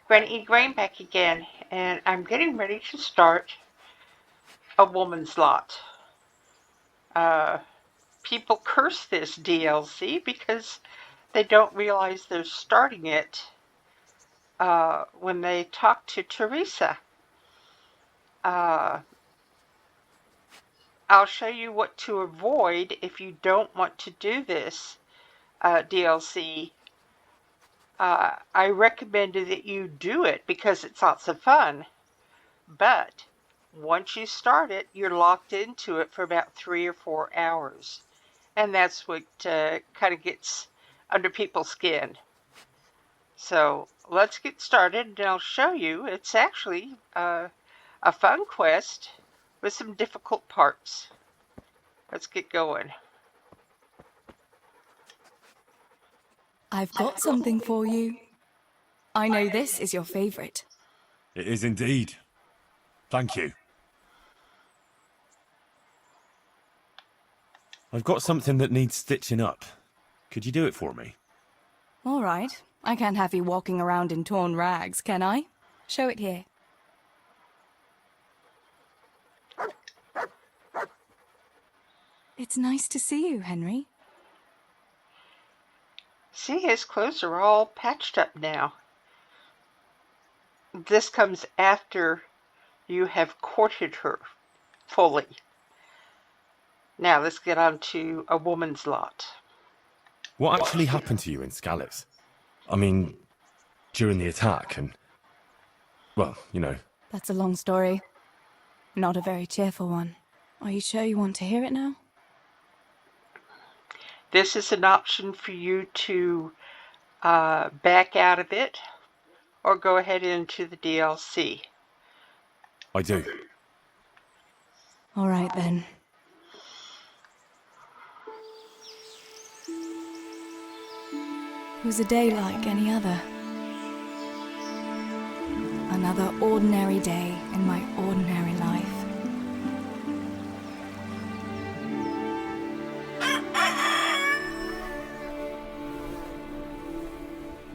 Granny E. Grain back again, and I'm getting ready to start A Woman's Lot. Uh, People curse this DLC because they don't realize they're starting it when they talk to Theresa. Uh, I'll show you what to avoid if you don't want to do this DLC. I recommended that you do it because it's lots of fun. But once you start it, you're locked into it for about 3 or 4 hours. And that's what kind of gets under people's skin. So let's get started, and I'll show you. It's actually a fun quest with some difficult parts. Let's get going. I've got something for you. I know this is your favorite. It is indeed. Thank you. I've got something that needs stitching up. Could you do it for me? All right. I can't have you walking around in torn rags, can I? Show it here. It's nice to see you, Henry. See, his clothes are all patched up now. This comes after you have courted her fully. Now let's get on to A Woman's Lot. What actually happened to you in Scalix? I mean, during the attack and... well, you know. That's a long story. Not a very cheerful one. Are you sure you want to hear it now? This is an option for you to back out of it or go ahead into the DLC. I do. All right, then. It was a day like any other. Another ordinary day in my ordinary life.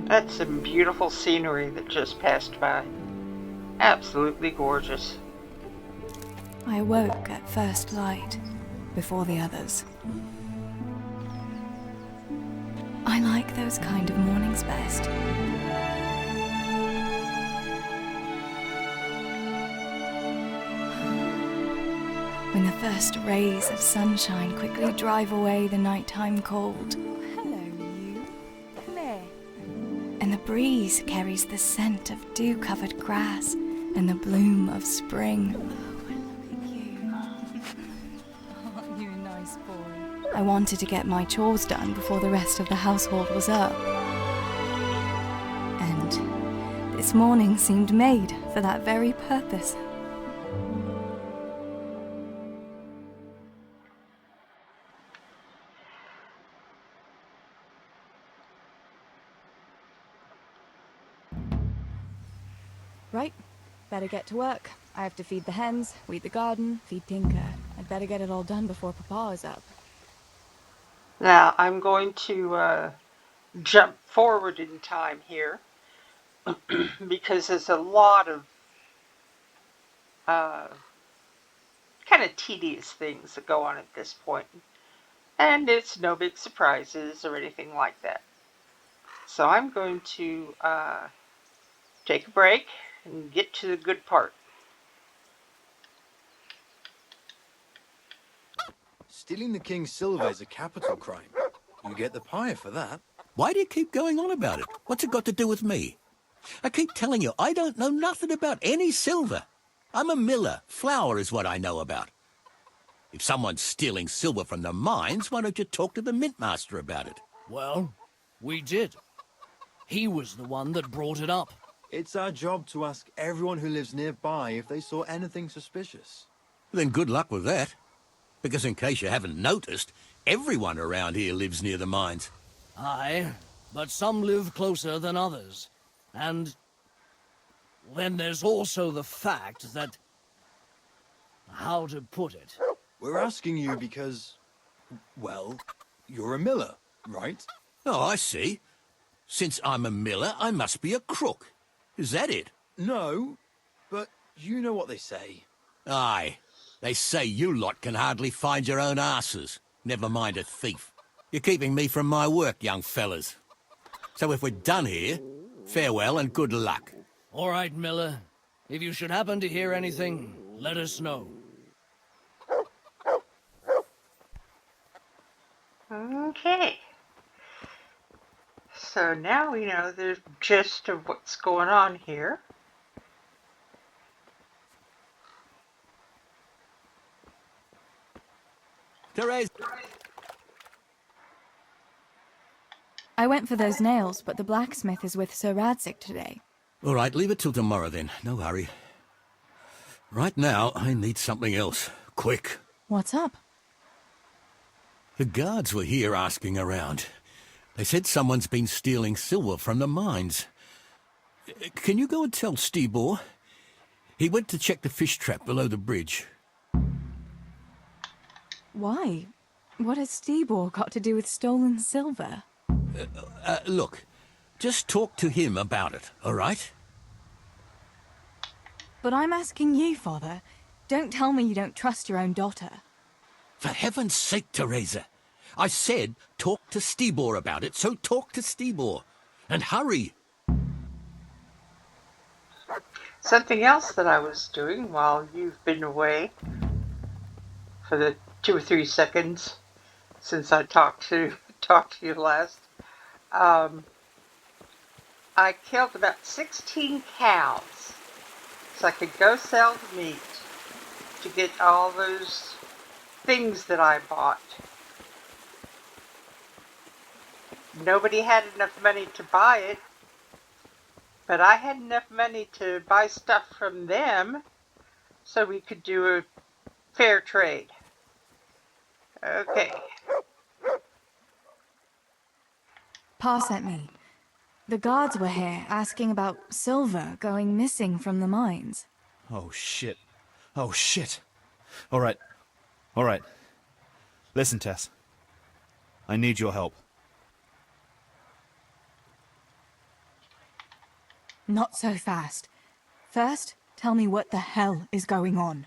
That's some beautiful scenery that just passed by. Absolutely gorgeous. I awoke at first light, before the others. I like those kind of mornings best. When the first rays of sunshine quickly drive away the nighttime cold. Hello, you. Come here. And the breeze carries the scent of dew-covered grass and the bloom of spring. Aren't you a nice boy? I wanted to get my chores done before the rest of the household was up. And this morning seemed made for that very purpose. Right, better get to work. I have to feed the hens, weed the garden, feed Tinker. I'd better get it all done before Papa is up. Now I'm going to jump forward in time here because there's a lot of kind of tedious things that go on at this point. And it's no big surprises or anything like that. So I'm going to take a break and get to the good part. Stealing the king's silver is a capital crime. You get the pyre for that. Why do you keep going on about it? What's it got to do with me? I keep telling you, I don't know nothing about any silver. I'm a miller. Flour is what I know about. If someone's stealing silver from the mines, why don't you talk to the mintmaster about it? Well, we did. He was the one that brought it up. It's our job to ask everyone who lives nearby if they saw anything suspicious. Then good luck with that. Because in case you haven't noticed, everyone around here lives near the mines. Aye, but some live closer than others. And then there's also the fact that... how to put it? We're asking you because, well, you're a miller, right? Oh, I see. Since I'm a miller, I must be a crook. Is that it? No, but you know what they say. Aye. They say you lot can hardly find your own asses. Never mind a thief. You're keeping me from my work, young fellas. So if we're done here, farewell and good luck. All right, Miller. If you should happen to hear anything, let us know. Okay. So now we know the gist of what's going on here. Theresa! I went for those nails, but the blacksmith is with Sir Radzik today. All right, leave it till tomorrow then. No hurry. Right now, I need something else. Quick. What's up? The guards were here asking around. They said someone's been stealing silver from the mines. Can you go and tell Stibor? He went to check the fish trap below the bridge. Why? What has Stibor got to do with stolen silver? Look, just talk to him about it, all right? But I'm asking you, Father. Don't tell me you don't trust your own daughter. For heaven's sake, Theresa. I said talk to Stibor about it, so talk to Stibor. And hurry. Something else that I was doing while you've been away for the 2 or 3 seconds since I talked to you last. I killed about 16 cows so I could go sell the meat to get all those things that I bought. Nobody had enough money to buy it, but I had enough money to buy stuff from them so we could do a fair trade. Okay. Pa sent me. The guards were here asking about silver going missing from the mines. Oh, shit. Oh, shit. All right. All right. Listen, Tess. I need your help. Not so fast. First, tell me what the hell is going on.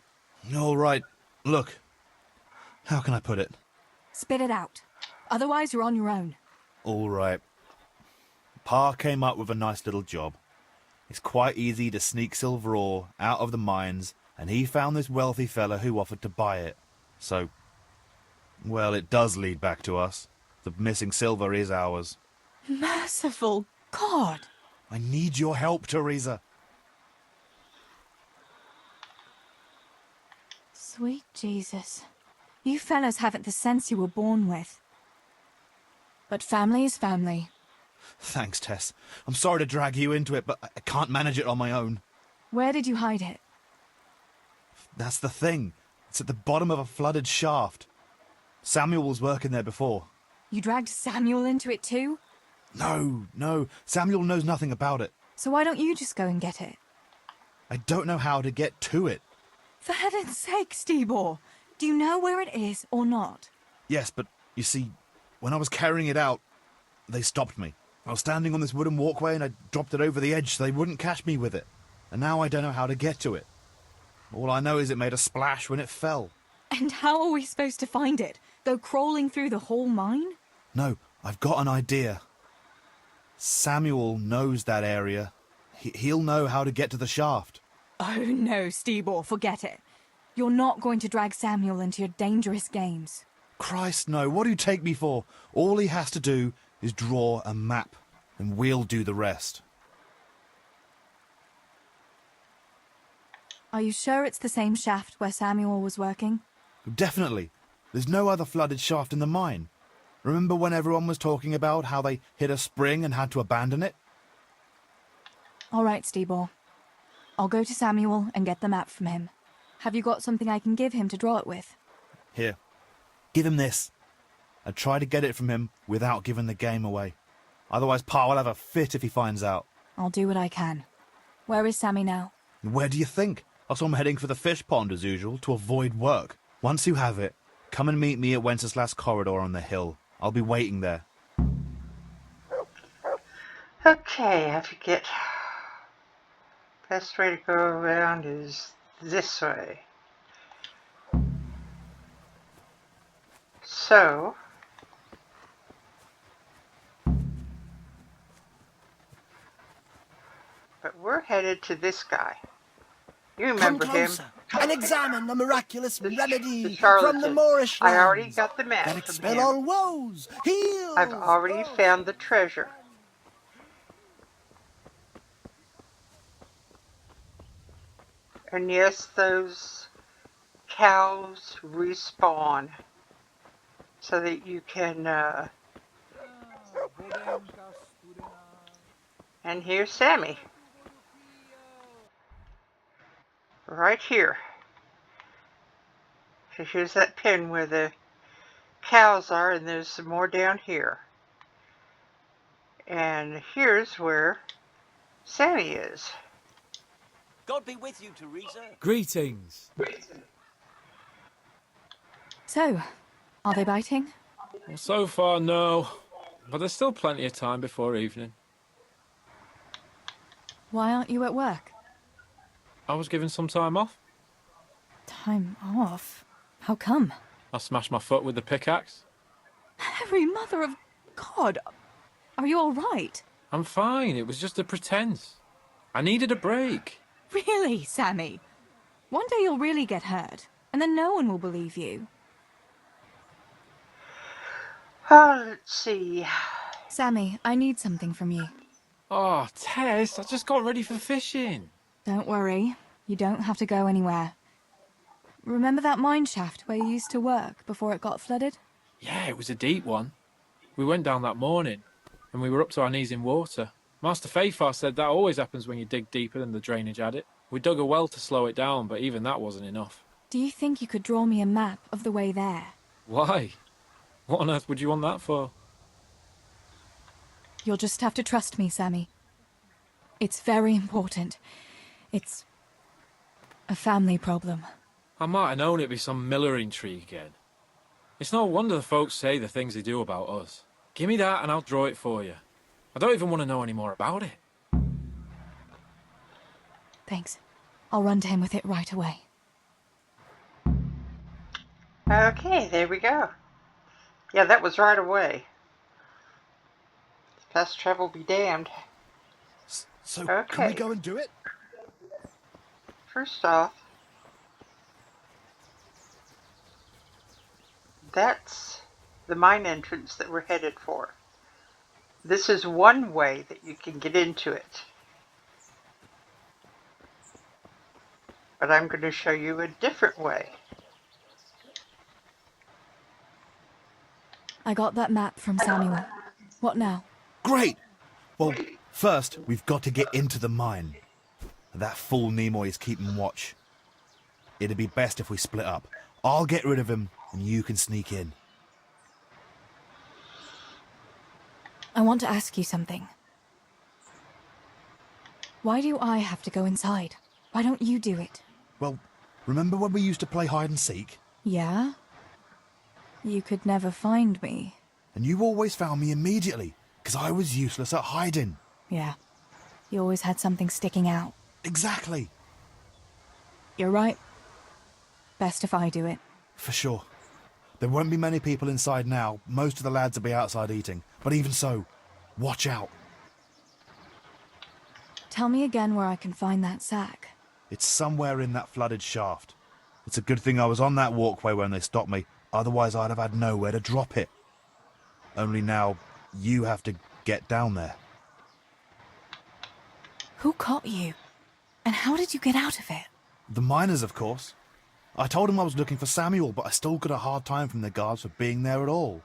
All right. Look. How can I put it? Spit it out. Otherwise, you're on your own. All right. Pa came up with a nice little job. It's quite easy to sneak silver ore out of the mines, and he found this wealthy fella who offered to buy it. So, well, it does lead back to us. The missing silver is ours. Merciful God! I need your help, Theresa. Sweet Jesus. You fellas haven't the sense you were born with. But family is family. Thanks, Tess. I'm sorry to drag you into it, but I can't manage it on my own. Where did you hide it? That's the thing. It's at the bottom of a flooded shaft. Samuel was working there before. You dragged Samuel into it too? No. Samuel knows nothing about it. So why don't you just go and get it? I don't know how to get to it. For heaven's sake, Stibor! Do you know where it is or not? Yes, but you see, when I was carrying it out, they stopped me. I was standing on this wooden walkway and I dropped it over the edge so they wouldn't catch me with it. And now I don't know how to get to it. All I know is it made a splash when it fell. And how are we supposed to find it? Go crawling through the whole mine? No, I've got an idea. Samuel knows that area. He'll know how to get to the shaft. Oh no, Stibor, forget it. You're not going to drag Samuel into your dangerous games. Christ, no. What do you take me for? All he has to do is draw a map, and we'll do the rest. Are you sure it's the same shaft where Samuel was working? Definitely. There's no other flooded shaft in the mine. Remember when everyone was talking about how they hit a spring and had to abandon it? All right, Stibor. I'll go to Samuel and get the map from him. Have you got something I can give him to draw it with? Here. Give him this. And try to get it from him without giving the game away. Otherwise, Pa will have a fit if he finds out. I'll do what I can. Where is Sammy now? Where do you think? I saw him heading for the fish pond as usual to avoid work. Once you have it, come and meet me at Wenceslas Corridor on the hill. I'll be waiting there. Okay, I forget Best way to go around is this way. So, but we're headed to this guy. You Come remember him, closer and examine the miraculous the remedy from the charlatan. Moorish I already lands got the map that from expel him. all woes, I've heals. already found the treasure. And yes, those cows respawn so that you can, and here's Sammy. Right here. So here's that pin where the cows are, and there's some more down here. And here's where Sammy is. God be with you, Theresa. Greetings. So, are they biting? Well, so far, no. But there's still plenty of time before evening. Why aren't you at work? I was given some time off. Time off? How come? I smashed my foot with the pickaxe. Every mother of God! Are you all right? I'm fine. It was just a pretense. I needed a break. Really, Sammy? One day you'll really get hurt, and then no one will believe you. Oh, let's see. Sammy, I need something from you. Oh, Tess, I just got ready for fishing. Don't worry. You don't have to go anywhere. Remember that mine shaft where you used to work before it got flooded? Yeah, it was a deep one. We went down that morning, and we were up to our knees in water. Master Fafar said that always happens when you dig deeper than the drainage had it. We dug a well to slow it down, but even that wasn't enough. Do you think you could draw me a map of the way there? Why? What on earth would you want that for? You'll just have to trust me, Sammy. It's very important. It's a family problem. I might have known it'd be some miller intrigue again. It's no wonder the folks say the things they do about us. Give me that and I'll draw it for you. I don't even want to know any more about it. Thanks. I'll run to him with it right away. Okay, there we go. Yeah, that was right away. Fast travel be damned. So, Okay. can we go and do it? First off, that's the mine entrance that we're headed for. This is one way that you can get into it. But I'm going to show you a different way. I got that map from Samuel. What now? Great! Well, first, we've got to get into the mine. That fool Nimoy is keeping watch. It'd be best if we split up. I'll get rid of him, and you can sneak in. I want to ask you something. Why do I have to go inside? Why don't you do it? Well, remember when we used to play hide and seek? Yeah? You could never find me. And you always found me immediately, because I was useless at hiding. Yeah. You always had something sticking out. Exactly. You're right. Best if I do it. For sure. There won't be many people inside now. Most of the lads will be outside eating. But even so, watch out. Tell me again where I can find that sack. It's somewhere in that flooded shaft. It's a good thing I was on that walkway when they stopped me. Otherwise, I'd have had nowhere to drop it. Only now, you have to get down there. Who caught you? And how did you get out of it? The miners, of course. I told them I was looking for Samuel, but I still got a hard time from the guards for being there at all.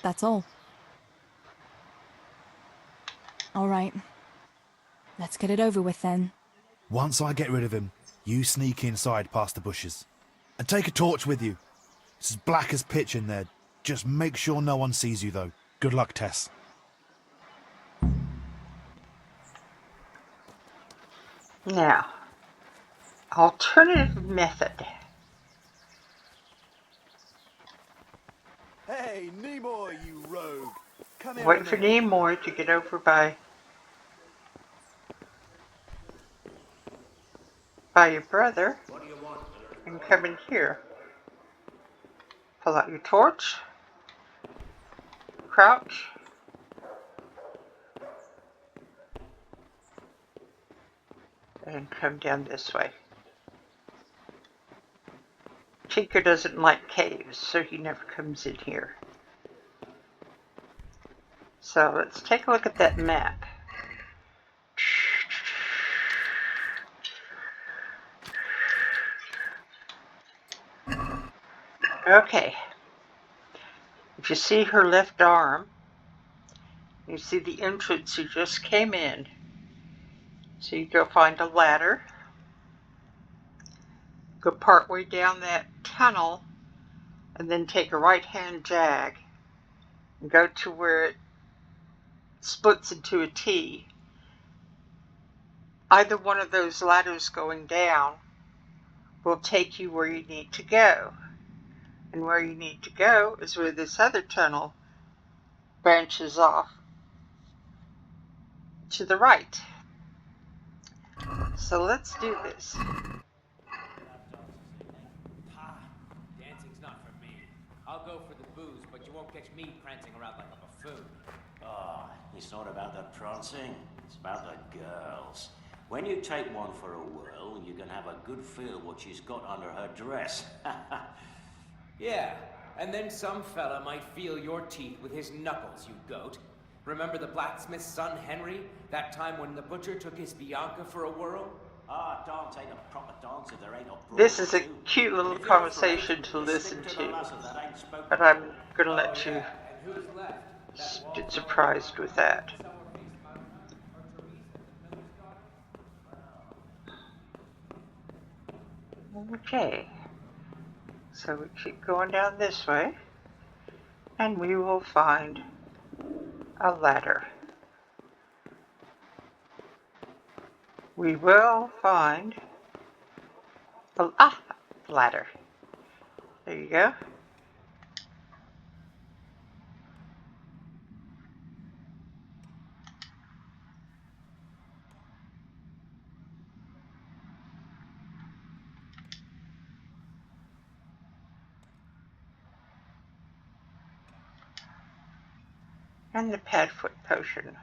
That's all. All right. Let's get it over with then. Once I get rid of him, you sneak inside past the bushes. And take a torch with you. It's as black as pitch in there. Just make sure no one sees you, though. Good luck, Tess. Now, alternative method. Hey, Nimoy, you rogue! Come here. Wait for Nimoy to get over by by your brother and come in here. Pull out your torch, crouch, and come down this way. Tinker doesn't like caves, so he never comes in here. So let's take a look at that map. Okay. If you see her left arm, you see the entrance you just came in. So you go find a ladder, go partway down that tunnel, and then take a right-hand jag and go to where it splits into a T. Either one of those ladders going down will take you where you need to go. And where you need to go is where this other tunnel branches off to the right. So let's do this. Dancing's not for me. I'll go for the booze, but you won't catch me prancing around like a buffoon. Oh, it's not about the prancing, it's about the girls. When you take one for a whirl, you can have a good feel what she's got under her dress. Yeah, and then some fella might feel your teeth with his knuckles, you goat. Remember the blacksmith's son, Henry? That time when the butcher took his Bianca for a whirl? Ah, dance ain't a proper dance if there ain't a brawl. This is a cute little conversation to listen to, but I'm going to let you get surprised with that. Okay, so we keep going down this way, and we will find a ladder. We will find a ladder. There you go. And the Padfoot potion.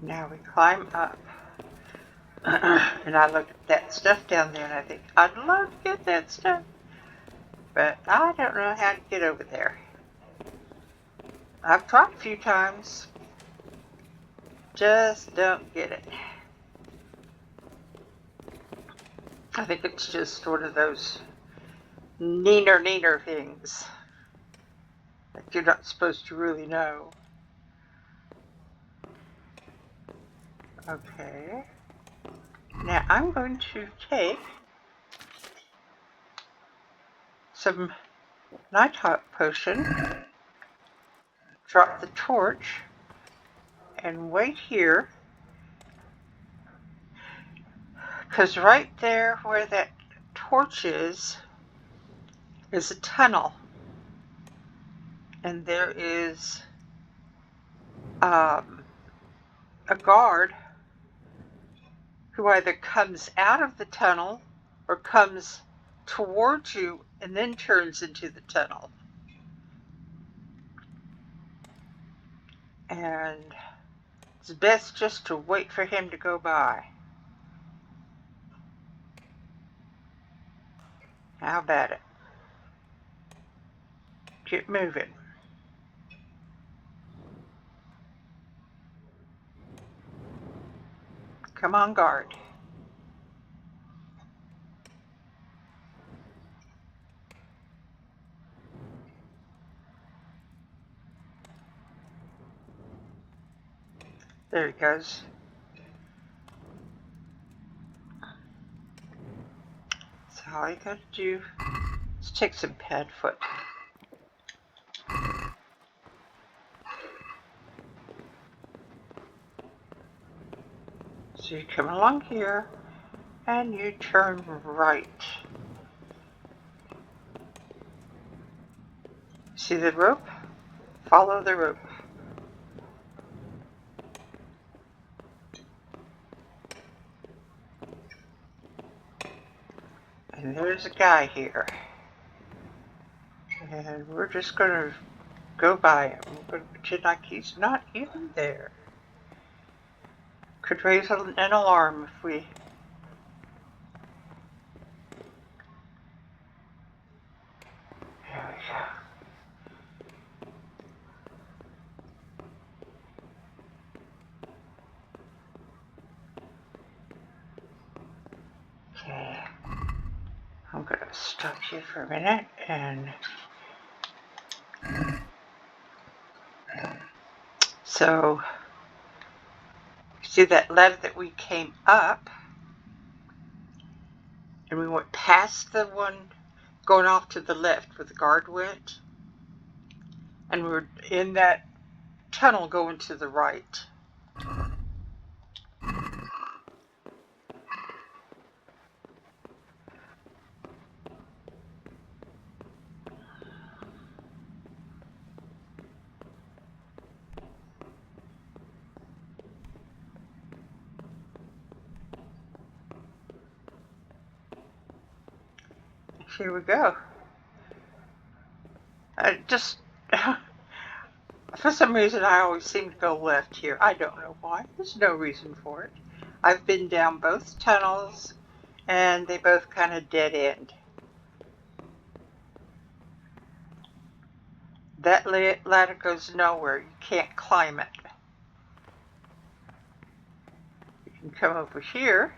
Now we climb up. And I look at that stuff down there and I think, I'd love to get that stuff, but I don't know how to get over there. I've tried a few times, just don't get it. I think it's just one of those neener things that you're not supposed to really know. Okay. Now I'm going to take some nighthawk potion, drop the torch, and wait here, because right there where that torch is a tunnel, and there is a guard who either comes out of the tunnel or comes towards you and then turns into the tunnel. And it's best just to wait for him to go by. How about it? Get moving. Come on, guard. There he goes. So all you gotta do is take some Padfoot. So you come along here and you turn right. See the rope? Follow the rope. And there's a guy here. And we're just gonna go by him. We're gonna pretend like he's not even there. Could raise an alarm if we... There we go. Okay, I'm gonna stop you for a minute and so see that ladder that we came up and we went past the one going off to the left where the guard went, and we were in that tunnel going to the right. Here we go. For some reason, I always seem to go left here. I don't know why. There's no reason for it. I've been down both tunnels, and they both kind of dead end. That ladder goes nowhere. You can't climb it. You can come over here.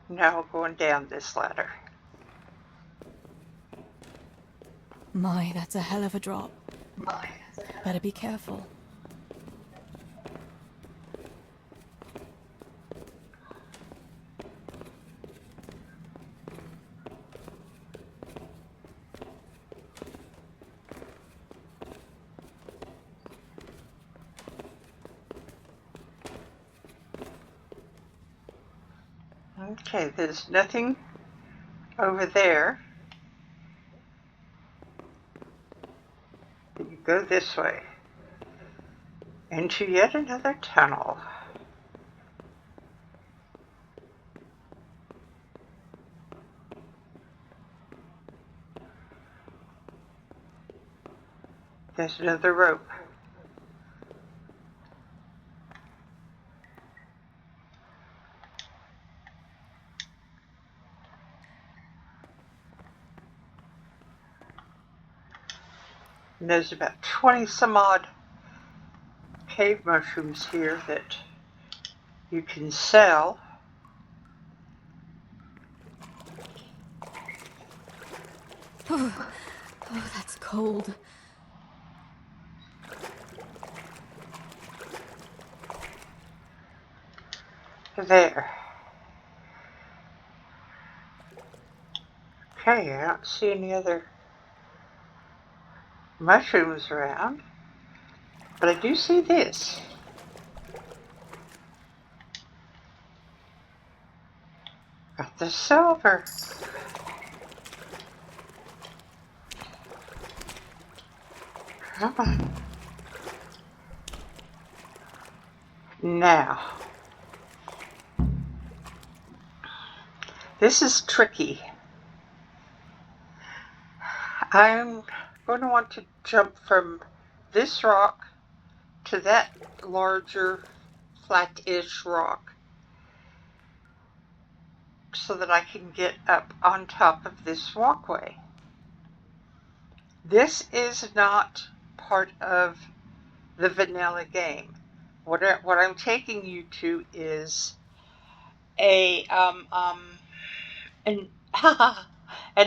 Now we're going down this ladder. My, that's a hell of a drop. Better be careful. Okay, there's nothing over there. You go this way into yet another tunnel. There's another rope. And there's about 20 some odd cave mushrooms here that you can sell. Oh, that's cold. There. Okay, I don't see any other mushrooms around, but I do see this. Got the silver. Come on. Now, this is tricky. I'm going to want to jump from this rock to that larger flat-ish rock so that I can get up on top of this walkway. This is not part of the vanilla game. What I'm taking you to is an an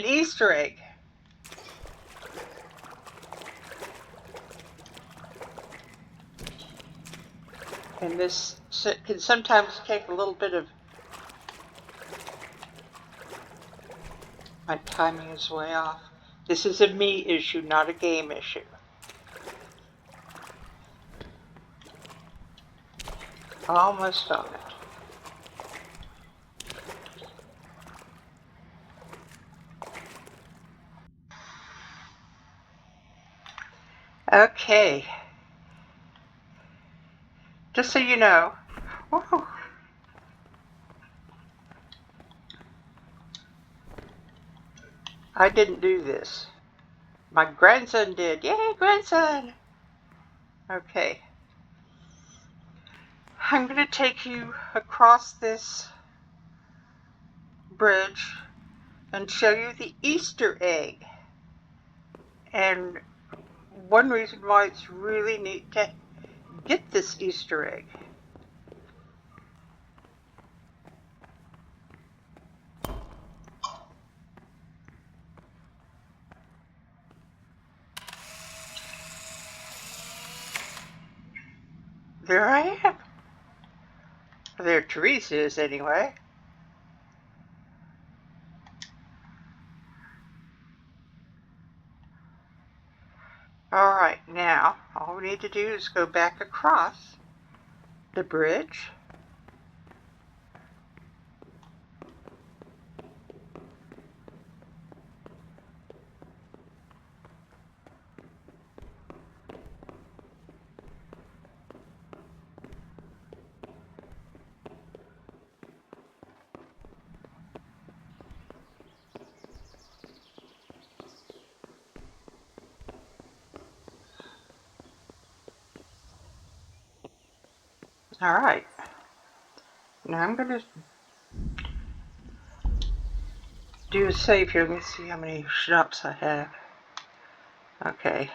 Easter egg. And this can sometimes take a little bit of... My timing is way off. This is a me issue, not a game issue. Almost on it. Okay. Just so you know. Woo. I didn't do this. My grandson did. Yay, grandson! Okay. I'm going to take you across this bridge and show you the Easter egg. And one reason why it's really neat to get this Easter egg. There I am. There Theresa is anyway. Alright, now all we need to do is go back across the bridge. Alright. Now I'm going to do a save here. Let me see how many schnapps I have. Okay.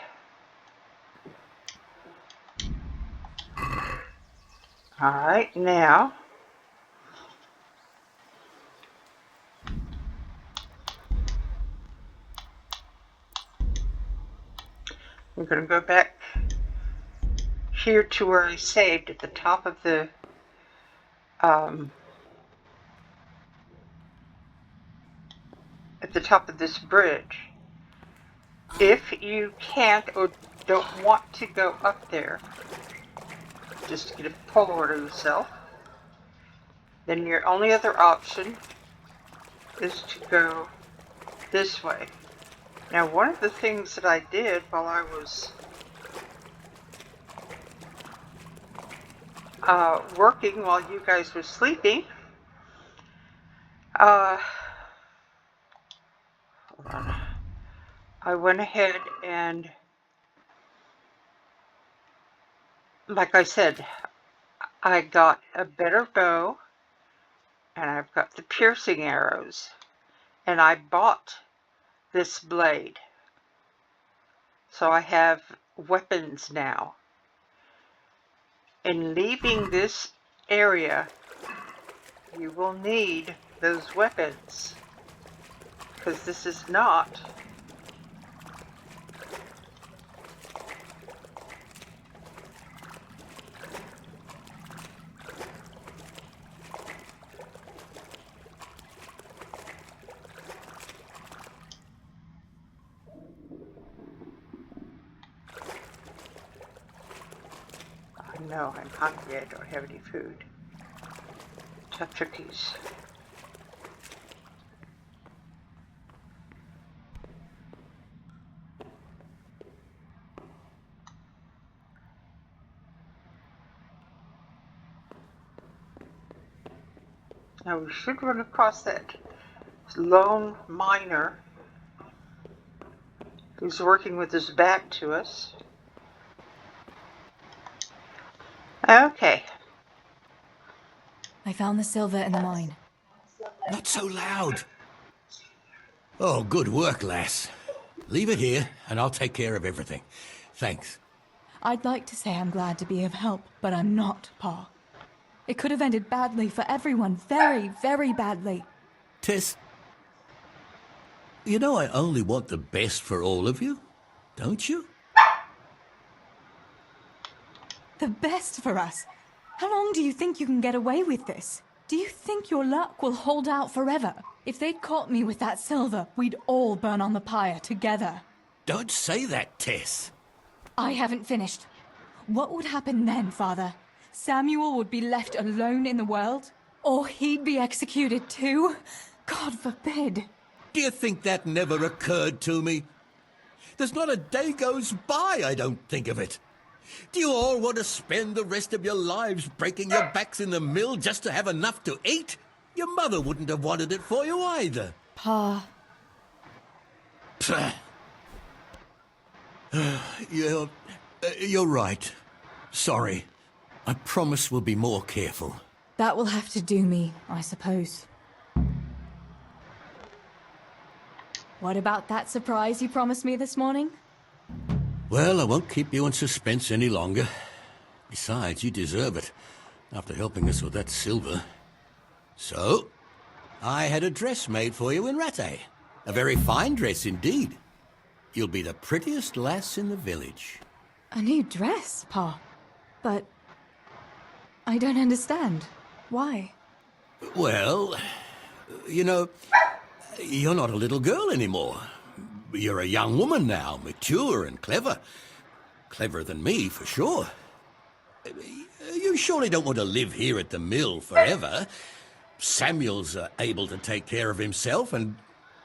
Alright, now I'm going to go back here to where I saved at the top of the this bridge. If you can't or don't want to go up there, just to get a pull order yourself, then your only other option is to go this way. Now, one of the things that I did while I was working while you guys were sleeping, hold on. I went ahead and, like I said, I got a better bow, and I've got the piercing arrows, and I bought this blade. So I have weapons now. In leaving this area, you will need those weapons, because this is not no, I'm hungry. I don't have any food. Tough cookies. Now we should run across that lone miner who's working with his back to us. Okay. I found the silver in the mine. Not so loud. Oh, good work, lass. Leave it here, and I'll take care of everything. Thanks. I'd like to say I'm glad to be of help, but I'm not, Pa. It could have ended badly for everyone. Very, very badly. Tess, you know I only want the best for all of you, don't you? The best for us? How long do you think you can get away with this? Do you think your luck will hold out forever? If they'd caught me with that silver, we'd all burn on the pyre together. Don't say that, Tess. I haven't finished. What would happen then, Father? Samuel would be left alone in the world? Or he'd be executed too? God forbid. Do you think that never occurred to me? There's not a day goes by I don't think of it. Do you all want to spend the rest of your lives breaking your backs in the mill just to have enough to eat? Your mother wouldn't have wanted it for you either. Pa, Pah. You're right. Sorry. I promise we'll be more careful. that will have to do me, I suppose. What about that surprise you promised me this morning? Well, I won't keep you in suspense any longer. Besides, you deserve it, after helping us with that silver. So, I had a dress made for you in Rattay. A very fine dress indeed. You'll be the prettiest lass in the village. A new dress, Pa. But I don't understand. Why? Well, you know, you're not a little girl anymore. You're a young woman now, mature and clever. Cleverer than me, for sure. You surely don't want to live here at the mill forever. Samuel's able to take care of himself, and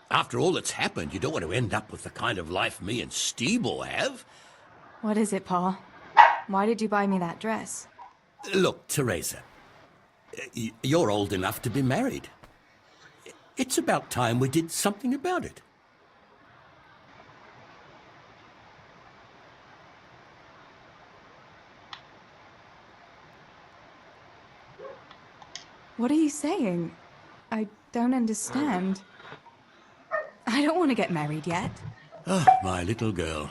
after all that's happened, you don't want to end up with the kind of life me and Steeble have. What is it, Pa? Why did you buy me that dress? Look, Theresa, you're old enough to be married. It's about time we did something about it. What are you saying? I don't understand. I don't want to get married yet. Oh, my little girl.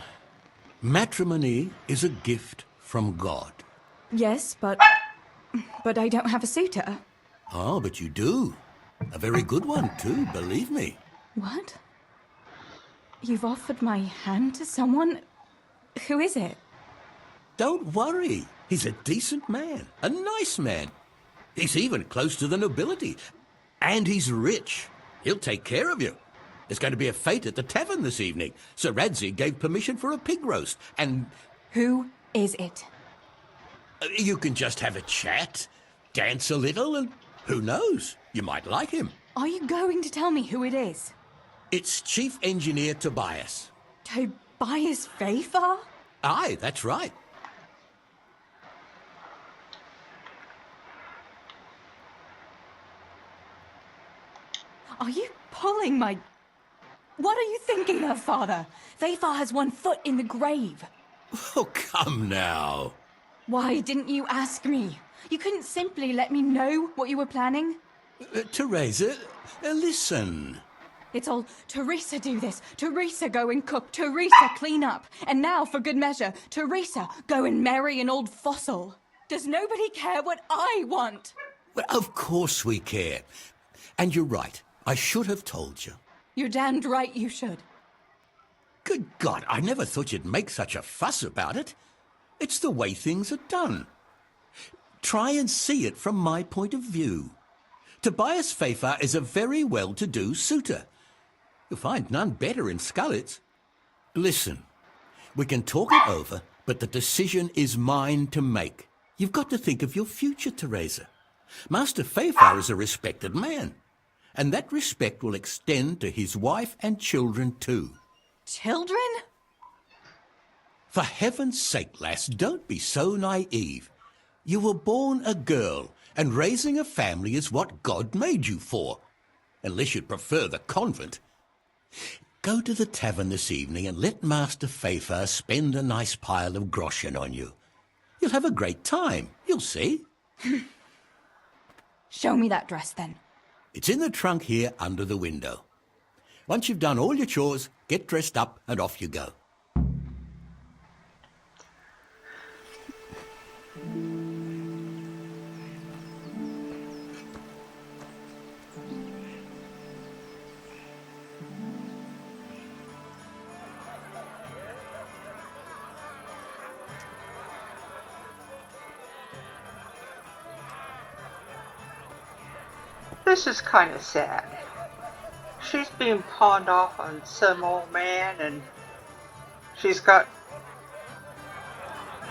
Matrimony is a gift from God. Yes, but I don't have a suitor. Oh, but you do. A very good one, too, believe me. What? You've offered my hand to someone? Who is it? Don't worry. He's a decent man. A nice man. He's even close to the nobility. And he's rich. He'll take care of you. There's going to be a fete at the tavern this evening. Sir Radzig gave permission for a pig roast. And Who is it? you can just have a chat, dance a little, and who knows? You might like him. Are you going to tell me who it is? It's Chief Engineer Tobias. Tobias Fafar? Aye, that's right. Are you pulling my... What are you thinking of, Father? Fafar has one foot in the grave. Oh, come now. Why didn't you ask me? You couldn't simply let me know what you were planning? Theresa, listen. It's all, Theresa do this, Theresa go and cook, Theresa clean up, and now, for good measure, Theresa go and marry an old fossil. Does nobody care what I want? Well, of course we care. And you're right. I should have told you. You're damned right you should. Good God, I never thought you'd make such a fuss about it. It's the way things are done. Try and see it from my point of view. Tobias Fafar is a very well-to-do suitor. You'll find none better in Scullets. Listen, we can talk it over, but the decision is mine to make. You've got to think of your future, Theresa. Master Fafar is a respected man, and that respect will extend to his wife and children too. Children? For heaven's sake, lass, don't be so naive. You were born a girl, and raising a family is what God made you for. Unless you'd prefer the convent. Go to the tavern this evening and let Master Fafar spend a nice pile of groschen on you. You'll have a great time, you'll see. Show me that dress, then. It's in the trunk here under the window. Once you've done all your chores, get dressed up and off you go. This is kind of sad. She's being pawned off on some old man, and she's got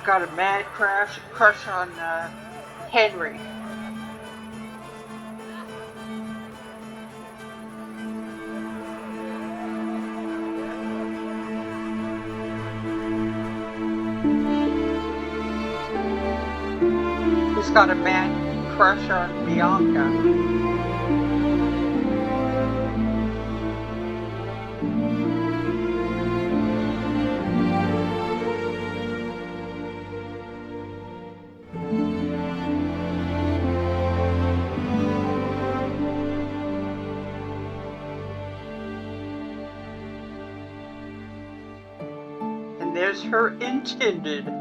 a mad crush on Henry. got a mad crush on Bianca. And there's her intended